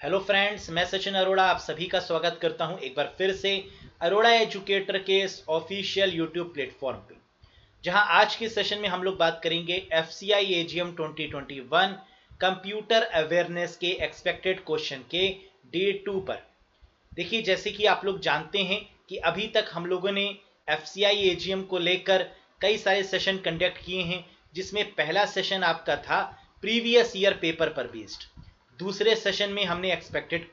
Hello friends, मैं सचिन अरोड़ा आप सभी का स्वागत करता हूं एक बार फिर से अरोड़ा एजुकेटर के इस ऑफिशियल यूट्यूब प्लेटफॉर्म पे, जहां आज के सेशन में हम लोग बात करेंगे एफसीआई एजीएम 2021 कंप्यूटर अवेयरनेस के एक्सपेक्टेड क्वेश्चन के डे 2 पर। देखिए, जैसे कि आप लोग जानते हैं कि अभी तक हम लोगों ने एफसीआई एजीएम को लेकर कई सारे सेशन कंडक्ट किए हैं, जिसमें पहला सेशन आपका था प्रीवियस ईयर पेपर पर बेस्ड। दूसरे सेशन में हमने एक्सपेक्टेड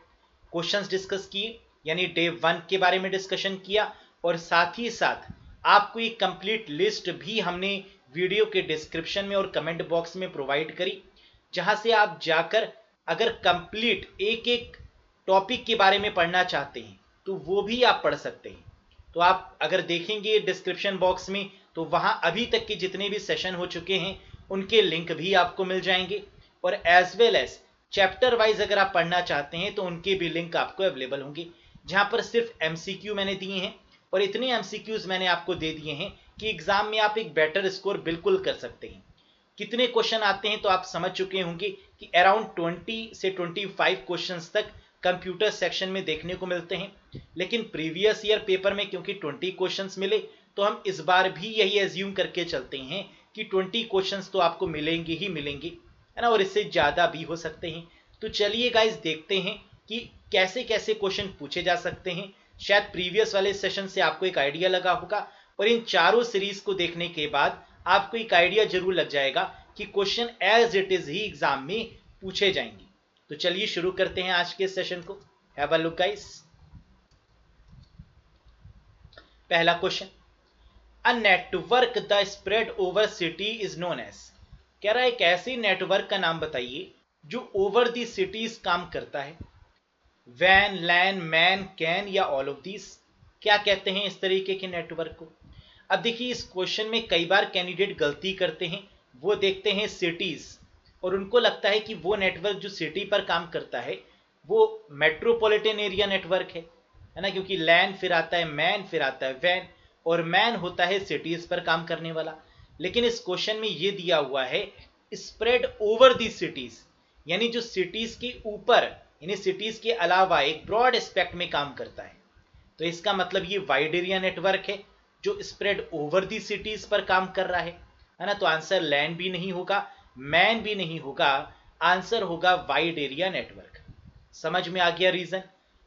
क्वेश्चंस डिस्कस किए, यानी डे 1 के बारे में डिस्कशन किया, और साथ ही साथ आपको एक कंप्लीट लिस्ट भी हमने वीडियो के डिस्क्रिप्शन में और कमेंट बॉक्स में प्रोवाइड करी, जहां से आप जाकर अगर कंप्लीट एक एक टॉपिक के बारे में पढ़ना चाहते हैं तो वो भी आप पढ़ सकते हैं। तो आप अगर देखेंगे डिस्क्रिप्शन बॉक्स में तो वहां अभी तक के जितने भी सेशन हो चुके हैं उनके लिंक भी आपको मिल जाएंगे, और as well as chapter wise अगर आप पढ़ना चाहते हैं तो उनके भी लिंक आपको अवेलेबल होंगे, जहां पर सिर्फ एमसीक्यू मैंने दिए हैं, और इतने एमसीक्यूज मैंने आपको दे दिए हैं कि एग्जाम में आप एक बेटर स्कोर बिल्कुल कर सकते हैं। कितने क्वेश्चन आते हैं तो आप समझ चुके होंगे कि अराउंड 20 से 25 क्वेश्चंस तक कंप्यूटर सेक्शन में देखने को मिलते हैं। लेकिन प्रीवियस ईयर पेपर में क्योंकि 20 क्वेश्चंस मिले, तो हम इस बार भी यही एज्यूम करके चलते हैं कि 20 क्वेश्चंस तो आपको मिलेंगे ही मिलेंगे, है ना, और इससे ज़्यादा भी हो सकते हैं। तो चलिए गाइस, देखते हैं कि कैसे कैसे क्वेश्चन पूछे जा सकते हैं। शायद प्रीवियस वाले सेशन से आपको एक आइडिया लगा होगा, और इन चारों सीरीज को देखने के बाद आपको एक आइडिया जरूर लग जाएगा कि क्वेश्चन एज इट इज ही एग्जाम में पूछे जाएंगे। तो चलिए शुरू करते हैं आज के सेशन को। Have a look guys. पहला question, a network the spread over city is known as. कह रहा है एक ऐसे नेटवर्क का नाम बताइए जो ओवर दी सिटीज काम करता है। वैन, लैन, मैन, कैन या ऑल ऑफ दीज। क्या कहते हैं इस तरीके के नेटवर्क को? अब देखिए, इस क्वेश्चन में कई बार कैंडिडेट गलती करते हैं। वो देखते हैं सिटीज और उनको लगता है कि वो नेटवर्क जो सिटी पर काम करता है वो मेट्रोपॉलिटन एरिया नेटवर्क है ना, क्योंकि लैन फिर आता है मैन, फिर आता है वैन, और मैन होता है सिटीज पर काम करने वाला। लेकिन इस क्वेश्चन में ये दिया हुआ है स्प्रेड ओवर दी सिटीज, यानी जो सिटीज के ऊपर, यानी सिटीज के अलावा एक ब्रॉड एस्पेक्ट में काम करता है। तो इसका मतलब ये वाइड एरिया नेटवर्क है जो स्प्रेड ओवर दी सिटीज पर काम कर रहा है ना। तो आंसर लैंड भी नहीं होगा, मैन भी नहीं होगा, आंसर होगा वाइड एरिया नेटवर्क। समझ में आ गया रीजन?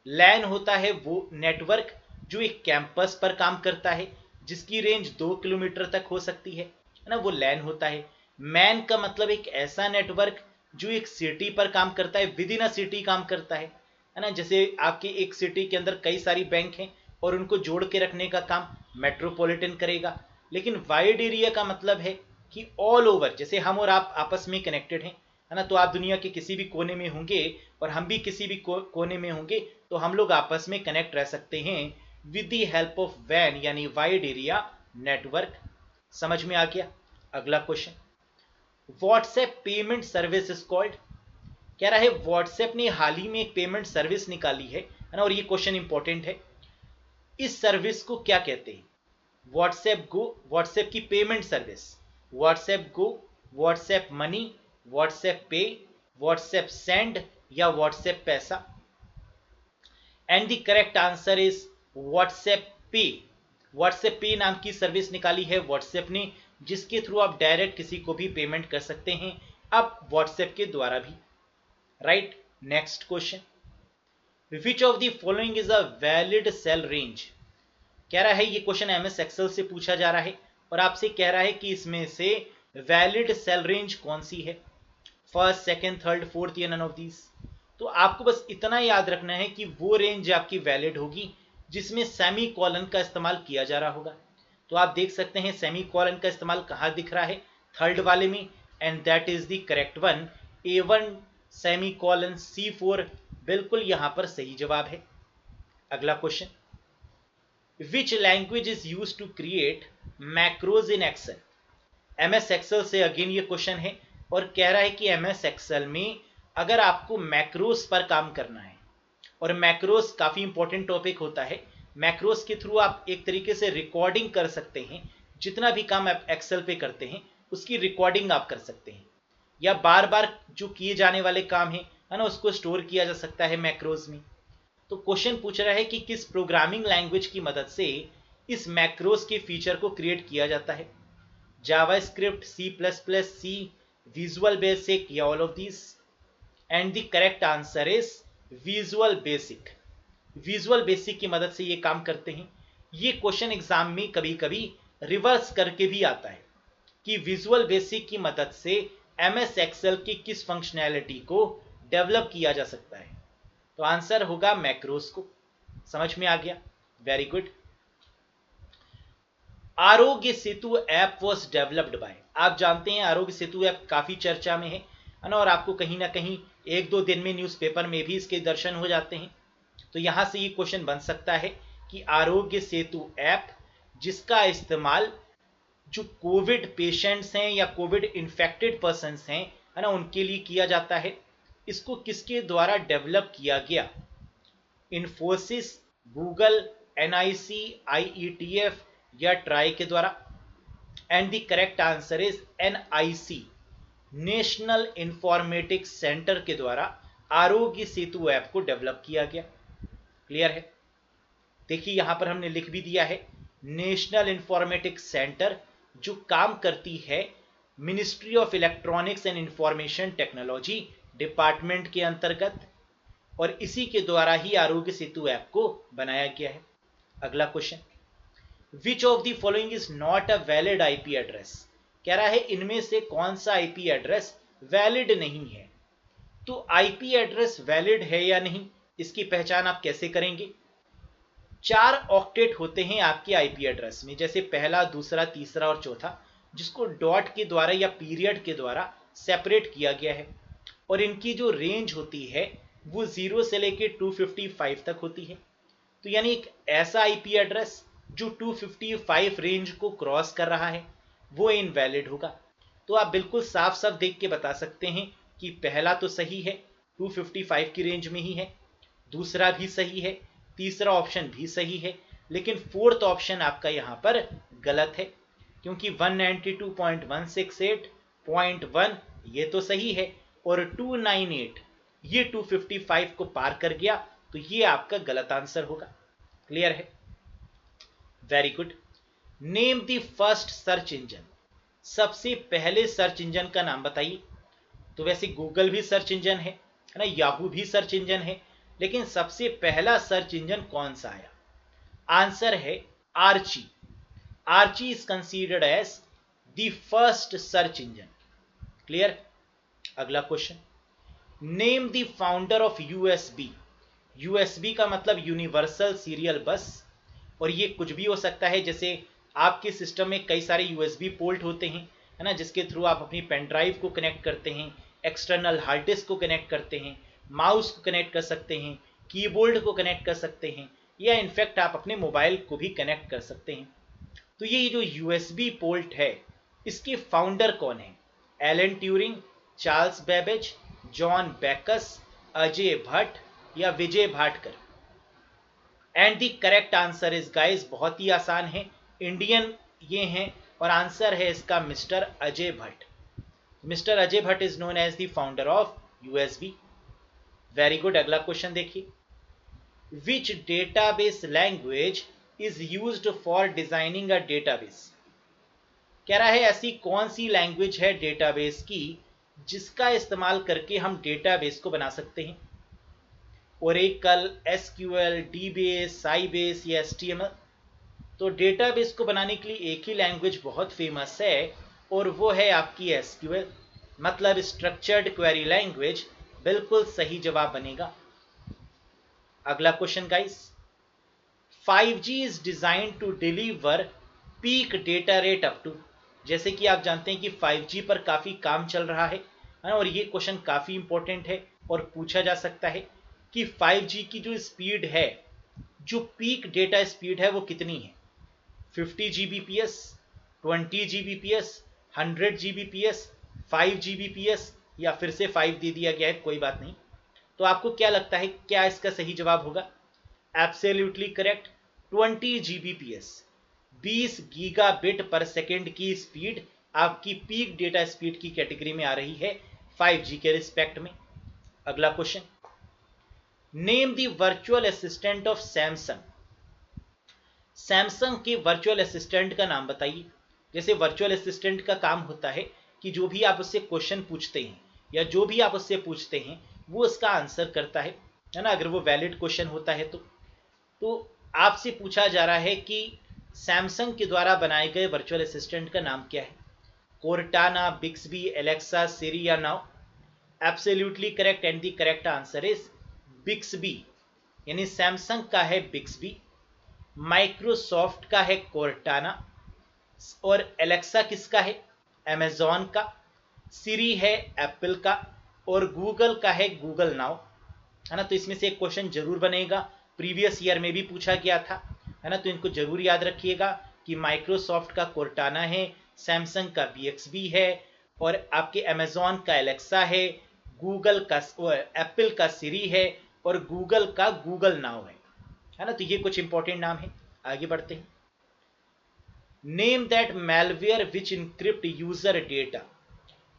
लैन होता है वो नेटवर्क जो एक कैंपस पर काम करता है, जिसकी रेंज 2 किलोमीटर तक हो सकती है ना, वो लैन होता है। मैन का मतलब एक ऐसा नेटवर्क जो एक सिटी पर काम करता है, विद इन अ सिटी काम करता है ना। जैसे आपके एक सिटी के अंदर कई सारी बैंक हैं और उनको जोड़ के रखने का काम मेट्रोपॉलिटन करेगा। लेकिन वाइड एरिया का मतलब है कि ऑल ओवर, जैसे हम और आप आपस में कनेक्टेड हैं, है ना, तो आप दुनिया के किसी भी कोने में होंगे और हम भी किसी भी कोने में होंगे, तो हम लोग आपस में कनेक्ट रह सकते हैं विद द हेल्प ऑफ वैन, यानी वाइड एरिया नेटवर्क। समझ में आ गया? अगला question, WhatsApp payment service is called. कह रहा है व्हाट्सएप ने हाल ही में एक पेमेंट सर्विस निकाली है ना, और ये क्वेश्चन इंपॉर्टेंट है। इस सर्विस को क्या कहते हैं? व्हाट्सएप गो, व्हाट्सएप की पेमेंट सर्विस, व्हाट्सएप गो, व्हाट्सएप मनी, व्हाट्सएप पे, व्हाट्सएप सेंड या व्हाट्सएप पैसा। And the correct answer is WhatsApp पे। व्हाट्सएप पे नाम की सर्विस निकाली है व्हाट्सएप ने, जिसके थ्रू आप डायरेक्ट किसी को भी पेमेंट कर सकते हैं, अब व्हाट्सएप के द्वारा भी। Right, next question, which of the following is a valid cell range. कह रहा है ये क्वेश्चन एमएस एक्सेल से पूछा जा रहा है और आपसे कह रहा है कि इसमें से वैलिड सेल रेंज कौन सी है, फर्स्ट, सेकंड, थर्ड, फोर्थ या नन ऑफ दीज। तो आपको बस इतना याद रखना है कि वो रेंज आपकी वैलिड होगी जिसमें सेमी कॉलन का इस्तेमाल किया जा रहा होगा। तो आप देख सकते हैं सेमी कॉलन का इस्तेमाल कहाँ दिख रहा है, थर्ड वाले में, and that is the correct one, A1 semicolon C4 बिल्कुल यहां पर सही जवाब है। अगला question, which language is use to create macros in Excel. MS Excel से अगेन ये क्वेश्चन है और कह रहा है कि एमएस एक्सेल में अगर आपको मैक्रोज पर काम करना है, और मैक्रोज काफी इंपॉर्टेंट टॉपिक होता है, मैक्रोज के थ्रू आप एक तरीके से रिकॉर्डिंग कर सकते हैं, जितना भी काम आप एक्सेल पे करते हैं उसकी रिकॉर्डिंग आप कर सकते हैं, या बार बार जो किए जाने वाले काम हैं है ना, उसको स्टोर किया जा सकता है मैक्रोज में। तो क्वेश्चन पूछ रहा है कि किस प्रोग्रामिंग लैंग्वेज की मदद से इस मैक्रोज के फीचर को क्रिएट किया जाता है? जावास्क्रिप्ट, सी प्लस प्लस, सी, विजुअल बेसिक या all of these? And the correct answer is visual basic. Visual basic की मदद से ये काम करते हैं। ये क्वेश्चन एग्जाम में कभी कभी रिवर्स करके भी आता है कि विजुअल बेसिक की मदद से एमएस एक्सेल की किस फंक्शनैलिटी को डेवलप किया जा सकता है। तो आंसर होगा मैक्रोस को। समझ में आ गया? Very good. Aarogya Setu app was developed by. आप जानते हैं आरोग्य सेतु ऐप काफी चर्चा में है ना, और आपको कहीं ना कहीं एक दो दिन में न्यूज़पेपर में भी इसके दर्शन हो जाते हैं। तो यहां से ये क्वेश्चन बन सकता है कि आरोग्य सेतु ऐप जिसका इस्तेमाल जो कोविड पेशेंट्स हैं या कोविड इन्फेक्टेड पर्सन्स हैं, है ना, उनके लिए किया जाता है, इसको किसके द्वारा डेवलप किया गया? इन्फोसिस, गूगल, एनआईसी, आईईटीएफ या ट्राई के द्वारा? And the correct answer is NIC, national informatics centre के द्वारा आरोग्य सेतु ऐप को डेवलप किया गया। क्लियर है? देखिए यहां पर हमने लिख भी दिया है नेशनल इंफॉर्मेटिक्स सेंटर, जो काम करती है ministry of electronics and information technology department के अंतर्गत, और इसी के द्वारा ही आरोग्य सेतु ऐप को बनाया गया है। अगला question, which of the following is not a valid IP address? कह रहा है इनमें से कौन सा आईपी एड्रेस वैलिड नहीं है। तो आईपी एड्रेस वैलिड है या नहीं, इसकी पहचान आप कैसे करेंगे? 4 ऑक्टेट होते हैं आपके आईपी एड्रेस में, जैसे पहला, दूसरा, तीसरा और चौथा, जिसको डॉट के द्वारा या पीरियड के द्वारा सेपरेट किया गया है, और इनकी जो रेंज होती है वो 0 से लेके 255 तक होती है। तो यानी एक ऐसा आईपी एड्रेस जो 255 रेंज को क्रॉस कर रहा है वो इनवैलिड होगा। तो आप बिल्कुल साफ साफ देख के बता सकते हैं कि पहला तो सही है, 255 की रेंज में ही है, दूसरा भी सही है, तीसरा ऑप्शन भी सही है, लेकिन फोर्थ ऑप्शन आपका यहां पर गलत है, क्योंकि 192.168.1 ये तो सही है, और 298 ये 255 को पार कर गया, तो ये आपका गलत आंसर होगा। क्लियर है? Very good. Name the first search engine. सबसे पहले सर्च इंजन का नाम बताइए। तो वैसे गूगल भी सर्च इंजन है ना, याहू भी सर्च इंजन है, लेकिन सबसे पहला सर्च इंजन कौन सा आया? आंसर है Archie. Archie is considered as the first search engine. Clear? अगला question, name the founder of USB. USB का मतलब यूनिवर्सल सीरियल बस, और ये कुछ भी हो सकता है, जैसे आपके सिस्टम में कई सारे यूएसबी पोर्ट होते हैं, है ना, जिसके थ्रू आप अपनी पेन ड्राइव को कनेक्ट करते हैं, एक्सटर्नल हार्ड डिस्क को कनेक्ट करते हैं, माउस को कनेक्ट कर सकते हैं, कीबोर्ड को कनेक्ट कर सकते हैं, या इनफैक्ट आप अपने मोबाइल को भी कनेक्ट कर सकते हैं। तो ये जो यूएसबी पोर्ट है, इसके फाउंडर कौन है? Alan Turing, Charles Babbage, John Backus, Ajay Bhatt या Vijay Bhatkar? And the correct answer is guys, बहुत ही आसान है, इंडियन ये हैं, और आंसर है इसका mister Ajay Bhatt. Mister Ajay Bhatt is known as the founder of USB. Very good. अगला क्वेश्चन देखिए, which database language is used for designing a database? कह रहा है ऐसी कौन सी लैंग्वेज है डेटाबेस की जिसका इस्तेमाल करके हम डेटाबेस को बना सकते हैं? ओरेकल, एसक्यूएल, डीबेस, साइबेस या एचटीएमएल? तो डेटाबेस को बनाने के लिए एक ही लैंग्वेज बहुत फेमस है, और वो है आपकी एसक्यूएल, मतलब स्ट्रक्चर्ड क्वेरी लैंग्वेज। बिल्कुल सही जवाब बनेगा। अगला question guys, 5G is design to deliver peak data rate up to. जैसे कि आप जानते हैं कि 5G पर काफी काम चल रहा है ना, और ये क्वेश्चन काफी इंपॉर्टेंट है और पूछा जा सकता है कि 5G की जो स्पीड है, जो पीक डेटा स्पीड है, वो कितनी है? 50 Gbps, 20 Gbps, 100 Gbps, 5 Gbps, या फिर से 5 दे दिया गया है, कोई बात नहीं। तो आपको क्या लगता है, क्या इसका सही जवाब होगा? एब्सोल्युटली करेक्ट, 20 Gbps, 20 गीगाबिट पर सेकेंड की स्पीड आपकी पीक डेटा स्पीड की कैटेगरी में आ रही है 5G के रिस्पेक्ट में। अगला question, name the virtual assistant of Samsung. Samsung के वर्चुअल असिस्टेंट का नाम बताइए। जैसे वर्चुअल असिस्टेंट का काम होता है कि जो भी आप उससे क्वेश्चन पूछते हैं या जो भी आप उससे पूछते हैं वो उसका आंसर करता है ना, अगर वो वैलिड क्वेश्चन होता है तो आपसे पूछा जा रहा है कि सैमसंग के द्वारा बनाए गए वर्चुअल असिस्टेंट का नाम क्या है। कोर्टाना, बिक्सबी, एलेक्सा, सिरी या now. Absolutely correct and the correct answer is Bixby, यानी सैमसंग का है बिक्सबी, माइक्रोसॉफ्ट का है कोर्टाना, और एलेक्सा किसका है, अमेजॉन का, सिरी है एप्पल का, और गूगल का है गूगल नाउ, है ना। तो इसमें से एक क्वेश्चन जरूर बनेगा, प्रीवियस ईयर में भी पूछा गया था, है ना। तो इनको जरूर याद रखिएगा कि माइक्रोसॉफ्ट का कोर्टाना है, सैमसंग का बीएक्सबी है, और आपके अमेजॉन का एलेक्सा है, गूगल का एप्पल का सिरी है, और गूगल का गूगल नाउ है ना। तो ये कुछ इंपॉर्टेंट नाम है। आगे बढ़ते हैं। Name that malware which encrypt user data.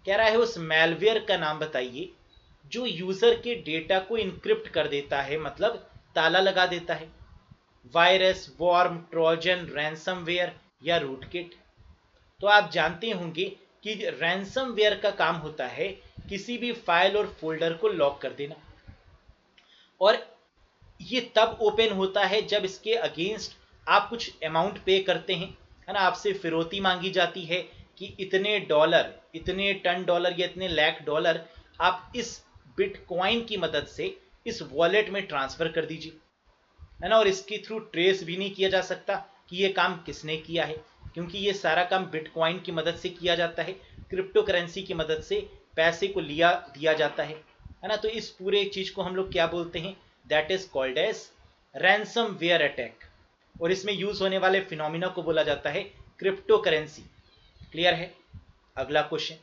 कह रहा है उस मैलवेयर का नाम बताइए जो यूजर के डेटा को इनक्रिप्ट कर देता है, मतलब ताला लगा देता है। वायरस, वॉर्म, ट्रोजन, रैंसमवेयर या रूटकिट। तो आप जानते होंगे कि रैंसमवेयर का काम होता है किसी भी फाइल और फोल्डर को लॉक कर देना, और ये तब ओपन होता है जब इसके अगेंस्ट आप कुछ अमाउंट पे करते हैं, है ना। आपसे फिरौती मांगी जाती है कि इतने डॉलर, इतने टन डॉलर या इतने लाख डॉलर आप इस बिटकॉइन की मदद से इस वॉलेट में ट्रांसफर कर दीजिए, है ना। और इसके थ्रू ट्रेस भी नहीं किया जा सकता कि ये काम किसने किया है, क्योंकि ये सारा काम बिटकॉइन की मदद से किया जाता है, क्रिप्टो करेंसी की मदद से पैसे को लिया दिया जाता है ना। तो इस पूरे चीज को हम लोग क्या बोलते हैं, that is called as ransomware attack, और इसमें यूज होने वाले फिनोमिना को बोला जाता है क्रिप्टो करेंसी। क्लियर है। अगला question,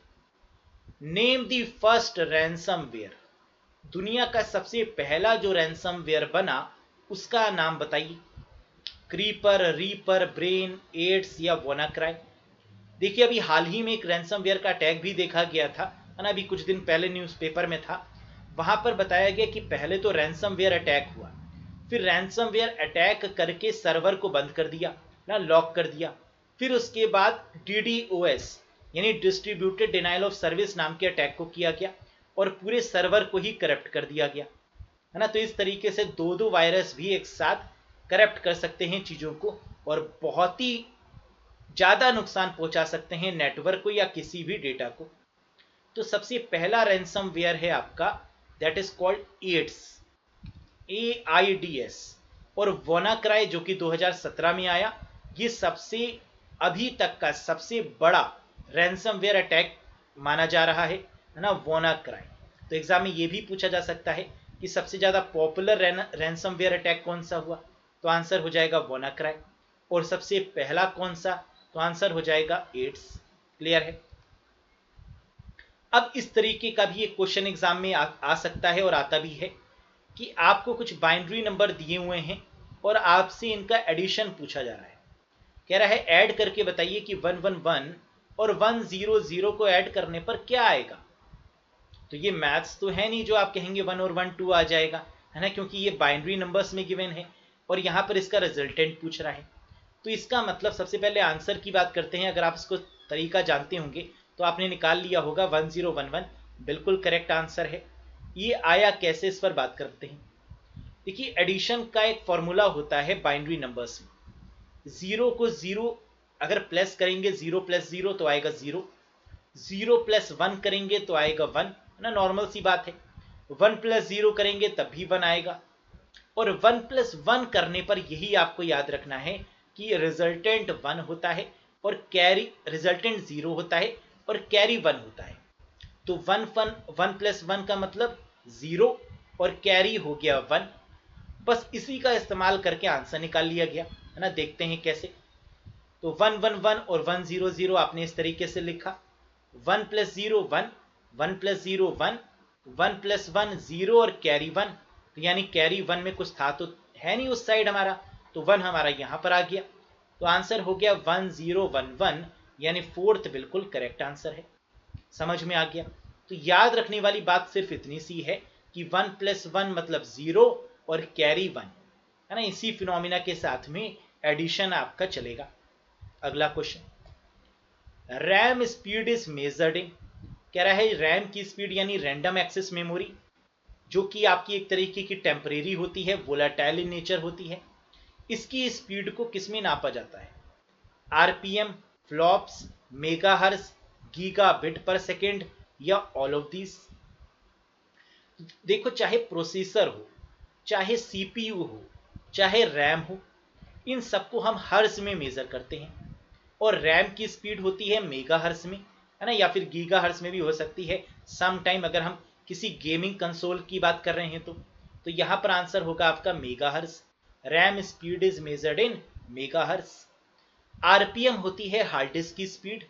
name the first ransomware. दुनिया का सबसे पहला जो रैंसमवेयर बना उसका नाम बताइए। क्रीपर, रीपर, ब्रेन, एड्स या वोनाक्राई। देखिए अभी हाल ही में एक रैंसमवेयर का अटैक भी देखा गया था, है ना। अभी कुछ दिन पहले न्यूज़पेपर में था, वहां पर बताया गया कि पहले तो रैंसमवेयर अटैक हुआ, फिर रैंसमवेयर अटैक करके सर्वर को बंद कर दिया ना, लॉक कर दिया। फिर उसके बाद DDoS यानी डिस्ट्रीब्यूटेड डिनाइल ऑफ सर्विस नाम के अटैक को किया गया और पूरे सर्वर को ही करप्ट कर दिया गया, है ना। तो इस तरीके से दो दो वायरस भी एक साथ करप्ट कर सकते हैं चीजों को, और बहुत ही ज्यादा नुकसान पहुंचा सकते हैं नेटवर्क को या किसी भी डेटा को। तो सबसे पहला रैंसमवेयर है आपका, that is called AIDS, AIDS, और वोनाक्राई जो कि 2017 में आया। ये सबसे अभी तक का सबसे बड़ा रैंसमवेयर अटैक माना जा रहा है ना, वोनाक्राई। तो एग्जाम में ये भी पूछा जा सकता है कि सबसे ज्यादा पॉपुलर रैंसमवेयर अटैक कौन सा हुआ, तो आंसर हो जाएगा वोनाक्राई। और सबसे पहला कौन सा, तो आंसर हो जाएगा एड्स। क्लियर है। अब इस तरीके का भी एक क्वेश्चन एग्जाम में आ सकता है और आता भी है कि आपको कुछ बाइनरी नंबर दिए हुए हैं और आपसे इनका एडिशन पूछा जा रहा है। कह रहा है ऐड करके बताइए कि 111 और 100 को ऐड करने पर क्या आएगा। तो ये मैथ्स तो है नहीं जो आप कहेंगे 1 और 1 2 आ जाएगा, है ना, क्योंकि ये बाइनरी नंबर्स में गिवन है और यहाँ पर इसका रिजल्टेंट पूछ रहा है। तो इसका मतलब सबसे पहले आंसर की बात करते हैं। अगर आप इसको तरीका जानते होंगे तो आपने निकाल लिया होगा 1011, बिल्कुल करेक्ट आंसर है। ये आया कैसे, इस पर बात करते हैं। देखिए एडिशन का एक फॉर्मूला होता है बाइनरी नंबर्स में। जीरो को जीरो अगर प्लस करेंगे, 0 + 0 तो आएगा 0, 0 + 1 करेंगे तो आएगा 1, है ना, नॉर्मल सी बात है। 1 + 0 करेंगे तब भी 1 आएगा, और 1 + 1 करने पर यही आपको याद रखना है कि रिजल्टेंट 1 होता है और कैरी रिजल्टेंट 0 होता है और कैरी 1 होता है। तो 1 + 1 का मतलब 0 और कैरी हो गया 1। बस इसी का इस्तेमाल करके आंसर निकाल लिया गया, है ना। देखते हैं कैसे। तो 111 और 100 आपने इस तरीके से लिखा, 1 + 0 1, 1 + 0 1, 1 + 1 0 और कैरी 1। तो यानी कैरी 1 में कुछ था तो है नहीं उस साइड हमारा, तो 1 हमारा यहां पर आ गया। तो आंसर हो गया 1011, यानी फोर्थ बिल्कुल करेक्ट आंसर है। समझ में आ गया। तो याद रखने वाली बात सिर्फ इतनी सी है कि 1+1 मतलब 0 और कैरी 1, है ना। इसी फिनोमिना के साथ में एडिशन आपका चलेगा। अगला question, RAM speed is measured in, कह रहा है रैम की स्पीड यानी रैंडम एक्सेस मेमोरी, जो कि आपकी एक तरीके की टेम्परेरी होती है, वोलाटाइल इन नेचर होती है, इसकी स्पीड को किस में नापा जाता है? आरपीएम, फ्लॉप्स, मेगाहर्ट्ज, गीगाबिट पर सेकेंड या ऑल ऑफ दिस? देखो, चाहे प्रोसेसर हो, चाहे सीपीयू हो, चाहे रैम हो, इन सबको हम हर्ट्ज में मेजर करते हैं। और रैम की स्पीड होती है मेगाहर्ट्ज में, है ना, या फिर गीगाहर्ट्ज में भी हो सकती है सम टाइम, अगर हम किसी गेमिंग कंसोल की बात कर रहे हैं तो यहां पर आंसर होगा आपका megahertz. RAM speed is measured in megahertz. RPM होती है हार्ड डिस्क की स्पीड,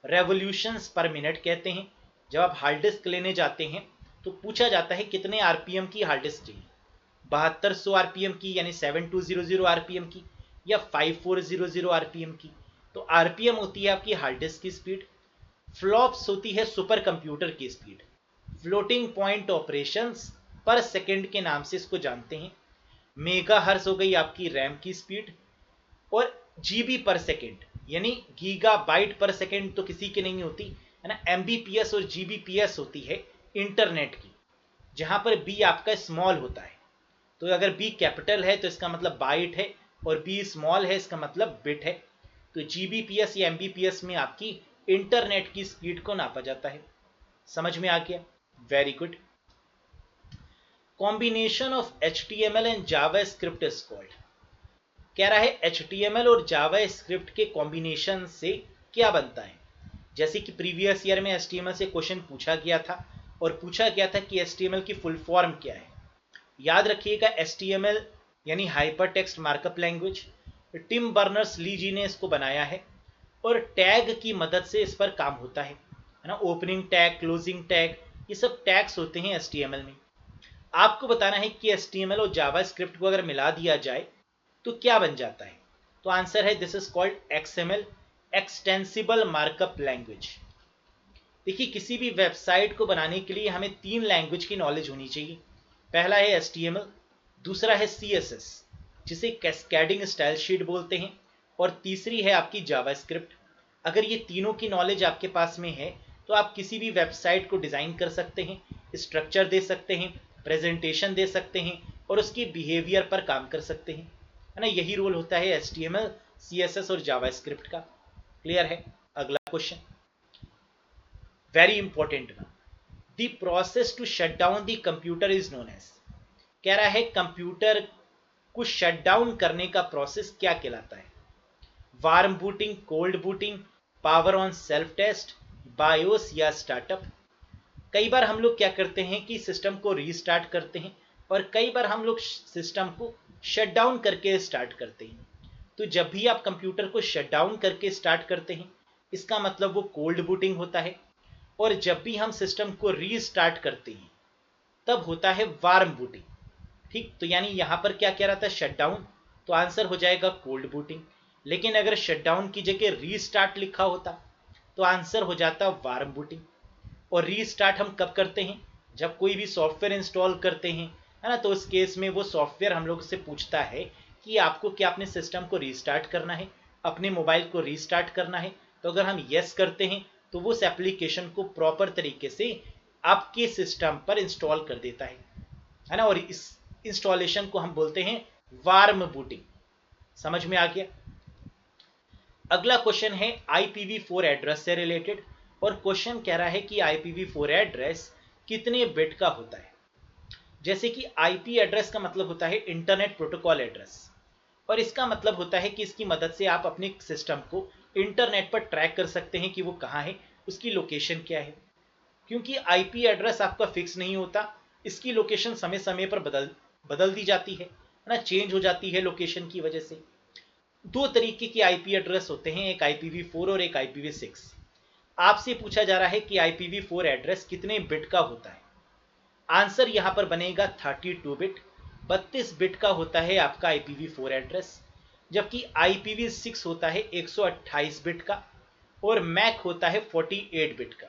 रेवोल्यूशंस पर मिनट कहते हैं। जब आप हार्ड डिस्क लेने जाते हैं तो पूछा जाता है कितने आरपीएम की हार्ड डिस्क चाहिए, 7200 आरपीएम की यानी 7200 आरपीएम की, या 5400 आरपीएम की। तो आरपीएम होती है आपकी हार्ड डिस्क की स्पीड। फ्लॉप्स होती है सुपर कंप्यूटर की स्पीड, फ्लोटिंग पॉइंट ऑपरेशंस पर सेकंड के नाम से इसको जानते हैं। मेगाहर्ट्ज हो गई आपकी रैम की स्पीड, और जीबी पर सेकेंड यानी गीगाबाइट पर सेकेंड तो किसी की नहीं होती, है ना। एमबीपीएस और जीबीपीएस होती है इंटरनेट की, जहां पर बी आपका स्मॉल होता है। तो अगर बी कैपिटल है तो इसका मतलब बाइट है, और बी स्मॉल है इसका मतलब बिट है। तो जीबीपीएस या एमबीपीएस में आपकी इंटरनेट की स्पीड को नापा जाता है। समझ में आ गया? Very good. Combination of HTML and Java script is called, कह रहा है HTML और जावा स्क्रिप्ट के कॉम्बिनेशन से क्या बनता है? जैसे कि प्रीवियस ईयर में HTML से क्वेश्चन पूछा गया था, और पूछा गया था कि HTML की फुल फॉर्म क्या है। याद रखिएगा, HTML यानी hypertext markup language. Tim Berners Lee ji ने इसको बनाया है, और टैग की मदद से इस पर काम होता है ना। ओपनिंग टैग, क्लोजिंग टैग, ये सब टैग्स होते हैं HTML में। आपको बताना है कि HTML और जावा स्क्रिप्ट को अगर मिला दिया जाए तो क्या बन जाता है। तो आंसर है this is called XML, extensible markup language. देखिए, किसी भी वेबसाइट को बनाने के लिए हमें 3 लैंग्वेज की नॉलेज होनी चाहिए। पहला है HTML, दूसरा है CSS जिसे कैस्केडिंग स्टाइल शीट बोलते हैं, और तीसरी है आपकी जावास्क्रिप्ट। अगर ये तीनों की नॉलेज आपके पास में है तो आप किसी भी वेबसाइट को डिज़ाइन कर सकते हैं, स्ट्रक्चर दे सकते हैं, प्रेजेंटेशन दे सकते हैं, और उसकी बिहेवियर पर काम कर सकते हैं, है ना। यही रोल होता है HTML, CSS और जावास्क्रिप्ट का। क्लियर है? अगला question, very important one, the process to shut down the computer is known as, कह रहा है कंप्यूटर को शट डाउन करने का प्रोसेस क्या कहलाता है? Warm booting, cold booting, power on self test, BIOS या स्टार्टअप? कई बार हम लोग क्या करते हैं कि सिस्टम को रीस्टार्ट करते हैं, और कई बार हम लोग सिस्टम को शट डाउन करके स्टार्ट करते हैं। तो जब भी आप कंप्यूटर को शट डाउन करके स्टार्ट करते हैं, इसका मतलब वो कोल्ड बूटिंग होता है, और जब भी हम सिस्टम को रीस्टार्ट करते हैं तब होता है वार्म बूटिंग। ठीक, तो यानी यहां पर क्या कह रहा था, शट डाउन, तो आंसर हो जाएगा कोल्ड बूटिंग। लेकिन अगर शट डाउन की जगह रीस्टार्ट लिखा होता तो आंसर हो जाता वार्म बूटिंग। और रीस्टार्ट हम कब करते हैं? जब कोई भी सॉफ्टवेयर इंस्टॉल करते हैं, है ना। तो उस केस में वो सॉफ्टवेयर हम लोग से पूछता है कि आपको क्या अपने सिस्टम को रीस्टार्ट करना है, अपने मोबाइल को रीस्टार्ट करना है। तो अगर हम यस करते हैं तो वो उस एप्लीकेशन को प्रॉपर तरीके से आपके सिस्टम पर इंस्टॉल कर देता है ना। और इस इंस्टॉलेशन को हम बोलते हैं वार्म बूटिंग। समझ में आ गया? अगला क्वेश्चन है IPv4 एड्रेस से रिलेटेड, और क्वेश्चन कह रहा है कि IPv4 एड्रेस कितने बिट का होता है। जैसे कि IP एड्रेस का मतलब होता है इंटरनेट प्रोटोकॉल एड्रेस, और इसका मतलब होता है कि इसकी मदद से आप अपने सिस्टम को इंटरनेट पर ट्रैक कर सकते हैं कि वो कहाँ है, उसकी लोकेशन क्या है। क्योंकि IP एड्रेस आपका फिक्स नहीं होता, इसकी लोकेशन समय समय पर बदल दी जाती है ना, चेंज हो जाती है लोकेशन की वजह से। 2 तरीके के IP एड्रेस होते हैं, एक IPv4 और एक IPv6। आपसे पूछा जा रहा है कि IPv4 एड्रेस कितने बिट का होता है। आंसर यहां पर बनेगा 32 बिट, 32 बिट का होता है आपका IPv4 एड्रेस, जबकि IPv6 होता है 128 बिट का, और मैक होता है 48 बिट का,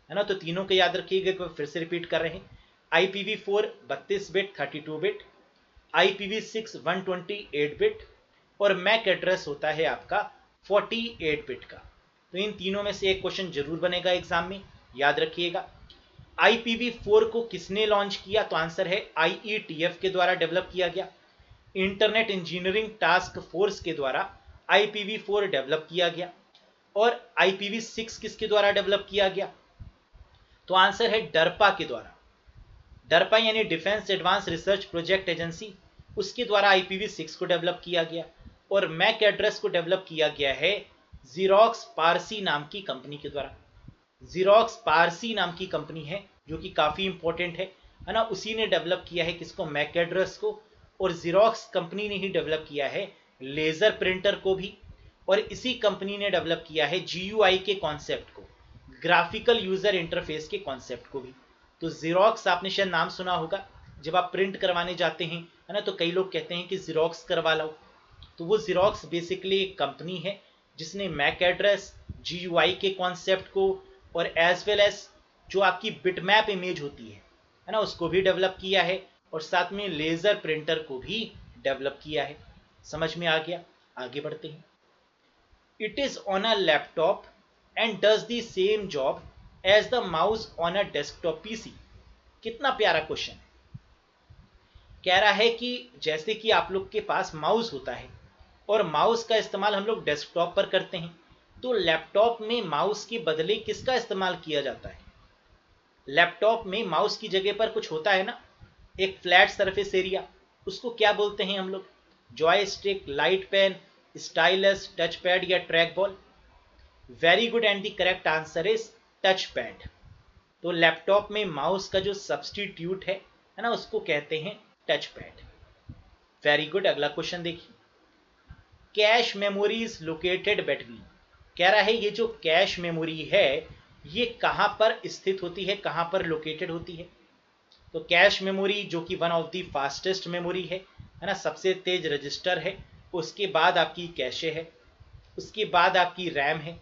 है ना। तो तीनों को याद रखिएगा, फिर से रिपीट कर रहे हैं। IPv4 32 bit 32 bit, IPv6 128 bit और मैक एड्रेस होता है आपका 48 बिट का। तो इन तीनों में से एक क्वेश्चन जरूर बनेगा एग्जाम में, याद रखिएगा। IPv4 को किसने लॉन्च किया? तो आंसर है IETF के द्वारा डेवलप किया गया। इंटरनेट इंजीनियरिंग टास्क फोर्स के द्वारा IPv4 डेवलप किया गया। और IPv6 किसके द्वारा डेवलप किया गया? तो आंसर है डरपा के द्वारा। डरपा यानी defence advance research project agency, उसके द्वारा IPv6 को डेवलप किया गया। और मैक एड्रेस को डेवलप किया गया है जीरोक्स पारसी नाम की कंपनी के द्वारा। जीरोक्स पारसी नाम की कंपनी है जो कि काफी इंपॉर्टेंट है ना। उसी ने डेवलप किया है किसको? मैक एड्रेस को। और जीरोक्स कंपनी ने ही डेवलप किया है लेजर प्रिंटर को भी। और इसी कंपनी ने डेवलप किया है GUI के कॉन्सेप्ट को, ग्राफिकल यूजर इंटरफेस के कॉन्सेप्ट को भी। तो जीरोक्स आपने शायद नाम सुना होगा, जब आप प्रिंट करवाने जाते हैं है ना, तो कई लोग कहते हैं कि जीरोक्स करवा लो। तो वो जीरोक्स बेसिकली एक कंपनी है जिसने मैक एड्रेस, GUI के कॉन्सेप्ट को और एज वेल एज जो आपकी बिटमैप इमेज होती है ना, उसको भी डेवलप किया है। और साथ में लेजर प्रिंटर को भी डेवलप किया है। समझ में आ गया? आगे बढ़ते हैं। It is on a laptop and does the same job as the mouse on a desktop PC। कितना प्यारा क्वेश्चन है। कह रहा है कि जैसे कि आप लोग के पास माउस होता है और माउस का इस्तेमाल हम लोग डेस्कटॉप पर करते हैं, तो लैपटॉप में माउस के बदले किसका इस्तेमाल किया जाता है? लैपटॉप में माउस की जगह पर कुछ होता है ना, एक फ्लैट सरफेस एरिया, उसको क्या बोलते हैं हम लोग? Joystick, light pen, stylus, touchpad या trackball? Very good, and the correct answer is touchpad. तो लैपटॉप में माउस का जो सब्सटीट्यूट है ना, उसको कहते हैं टच पैड। Very good. अगला क्वेश्चन देखिए। Cache memory is located between. कह रहा है ये जो कैश मेमोरी है ये कहां पर स्थित होती है, कहां पर लोकेटेड होती है? तो कैश मेमोरी जो कि one of the fastest memory है ना, सबसे तेज रजिस्टर है। उसके बाद आपकी कैशे है, उसके बाद आपकी रैम है।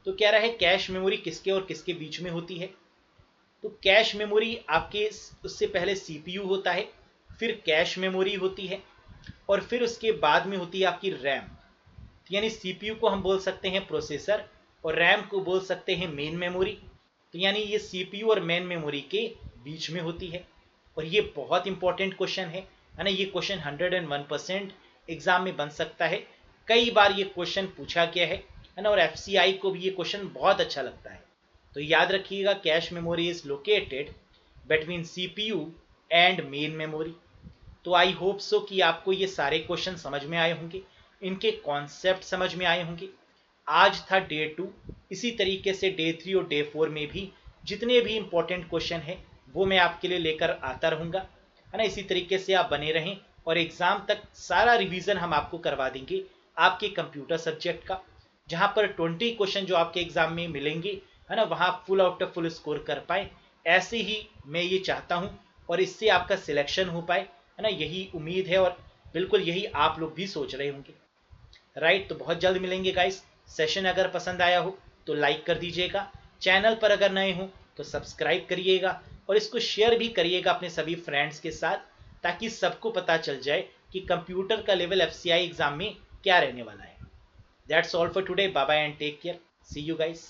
तो कह रहा है कैश मेमोरी किसके और किसके बीच में होती है? तो कैश मेमोरी आपके उससे पहले CPU होता है, फिर कैश मेमोरी होती है और फिर उसके बाद में होती है आपकी रैम। यानी CPU को हम बोल सकते हैं प्रोसेसर और रैम को बोल सकते हैं मेन मेमोरी। तो यानी ये CPU और मेन मेमोरी के बीच में होती है। और ये बहुत इंपॉर्टेंट क्वेश्चन है ना। ये क्वेश्चन 101% एग्जाम में बन सकता है। कई बार ये क्वेश्चन पूछा गया है ना, और FCI को भी ये क्वेश्चन बहुत अच्छा लगता है। तो याद रखिएगा, cash memory is located between CPU and main memory. तो आई होप सो कि आपको ये सारे क्वेश्चन समझ में आए होंगे, इनके कॉन्सेप्ट समझ में आए होंगे। आज था डे 2, इसी तरीके से डे 3 और डे 4 में भी जितने भी इंपॉर्टेंट क्वेश्चन हैं वो मैं आपके लिए लेकर आता रहूँगा, है ना। इसी तरीके से आप बने रहें और एग्ज़ाम तक सारा रिवीजन हम आपको करवा देंगे आपके कंप्यूटर सब्जेक्ट का, जहाँ पर 20 क्वेश्चन जो आपके एग्ज़ाम में मिलेंगे, है ना, वहाँ full out of full score कर पाए। ऐसे ही मैं ये चाहता हूँ और इससे आपका सिलेक्शन हो पाए, है ना, यही उम्मीद है और बिल्कुल यही आप लोग भी सोच रहे होंगे, राइट। तो बहुत जल्द मिलेंगे गाइस। सेशन अगर पसंद आया हो तो लाइक कर दीजिएगा, चैनल पर अगर नए हो तो सब्सक्राइब करिएगा और इसको शेयर भी करिएगा अपने सभी फ्रेंड्स के साथ, ताकि सबको पता चल जाए कि कंप्यूटर का लेवल FCI एग्जाम में क्या रहने वाला है। That's all for today. Bye bye and take care. See you guys.